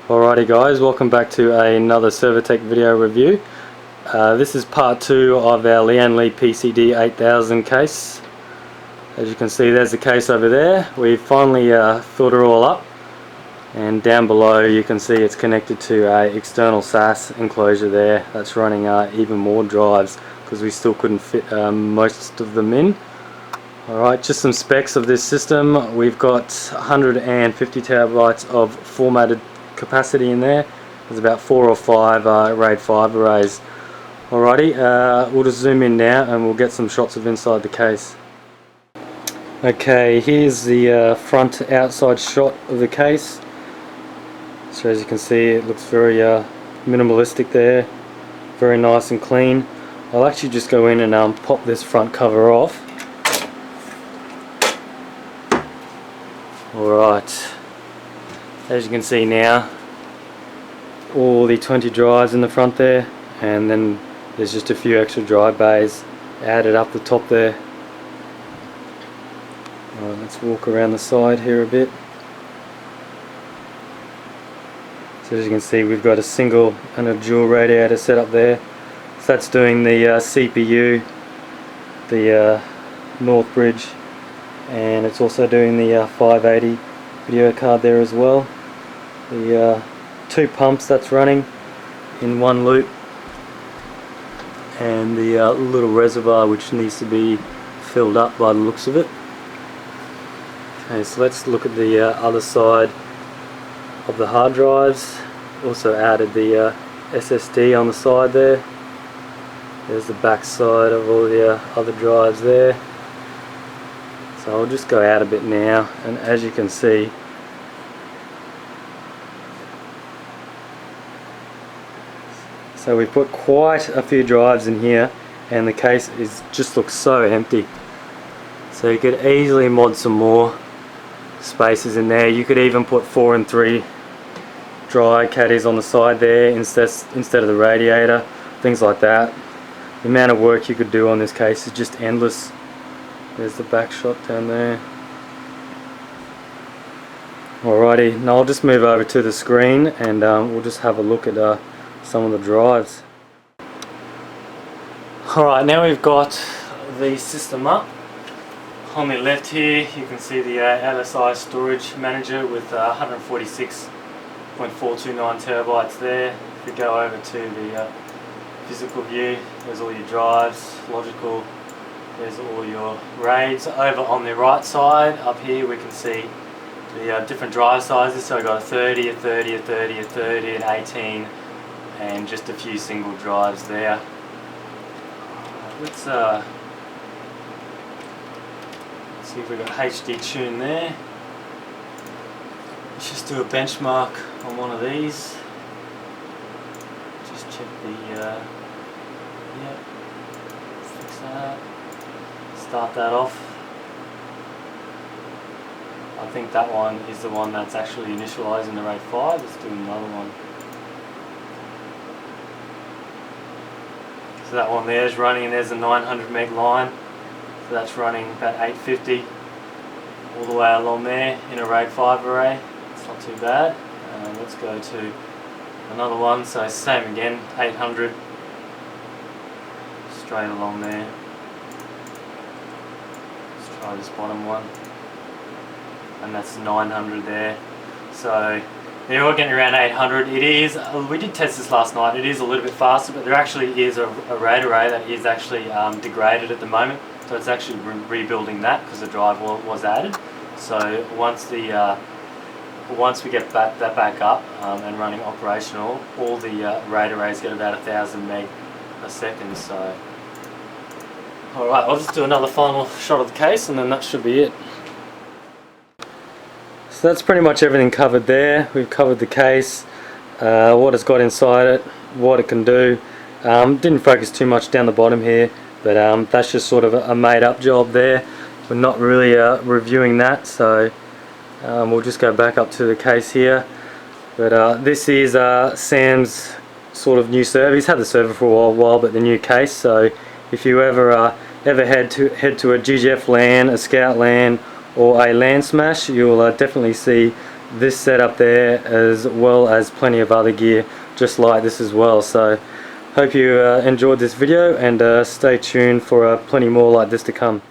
Alrighty guys, welcome back to another Servotech video review. This is part 2 of our Lian Li PC-D8000 case. As you can see, there's the case over there. We've finally filled it all up, and down below you can see it's connected to an external SAS enclosure there that's running even more drives because we still couldn't fit most of them in. Alright, just some specs of this system. We've got 150 terabytes of formatted capacity in there. There's about 4 or 5 RAID 5 arrays. Alrighty, we'll just zoom in now and we'll get some shots of inside the case. Okay, here's the front outside shot of the case. So as you can see, it looks very minimalistic there, very nice and clean. I'll actually just go in and pop this front cover off. Alright, as you can see now, all the 20 drives in the front there, and then there's just a few extra drive bays added up the top there. Alright, let's walk around the side here a bit. So as you can see, we've got a single and a dual radiator set up there. So that's doing the CPU, the North Bridge, and it's also doing the 580 video card there as well. The 2 pumps that's running in one loop, and the little reservoir which needs to be filled up by the looks of it. Okay, so let's look at the other side of the hard drives. Also added the SSD on the side there. There's the back side of all the other drives there. So I'll just go out a bit now, and as you can see, so we've put quite a few drives in here, and the case just looks so empty. So you could easily mod some more spaces in there. You could even put 4 and 3 dry caddies on the side there instead of the radiator, things like that. The amount of work you could do on this case is just endless. There's the back shot down there. Alrighty, now I'll just move over to the screen and we'll just have a look at some of the drives. Alright, now we've got the system up. On the left here you can see the LSI storage manager with 146.429 terabytes there. If we go over to the physical view, there's all your drives, logical, there's all your RAIDs. Over on the right side up here we can see the different drive sizes. So I've got a 30, a 30, a 30, a 30, an 18, and just a few single drives there. Let's see if we've got HD tune there. Let's just do a benchmark on one of these. Just check the yeah, fix that. Start that off. I think that one is the one that's actually initializing the RAID 5. Let's do another one. So that one there is running, and there's a 900 meg line. So that's running about 850 all the way along there in a RAID 5 array. It's not too bad. Let's go to another one. So same again, 800 straight along there. Let's try this bottom one, and that's 900 there. So they're all getting around 800. It is, we did test this last night, it is a little bit faster, but there actually is a RAID array that is actually degraded at the moment. So it's actually rebuilding that because the drive was added. So once we get that back up and running operational, all the RAID arrays get about 1000 meg a second. So alright, I'll just do another final shot of the case and then that should be it. So that's pretty much everything covered there. We've covered the case, what it's got inside it, what it can do. Didn't focus too much down the bottom here, but that's just sort of a made up job there. We're not really reviewing that, so we'll just go back up to the case here. But this is Sam's sort of new server. He's had the server for a while, but the new case. So if you ever head to a GGF LAN, a Scout LAN, or a LAN smash, you'll definitely see this setup there, as well as plenty of other gear just like this as well. So hope you enjoyed this video, and stay tuned for plenty more like this to come.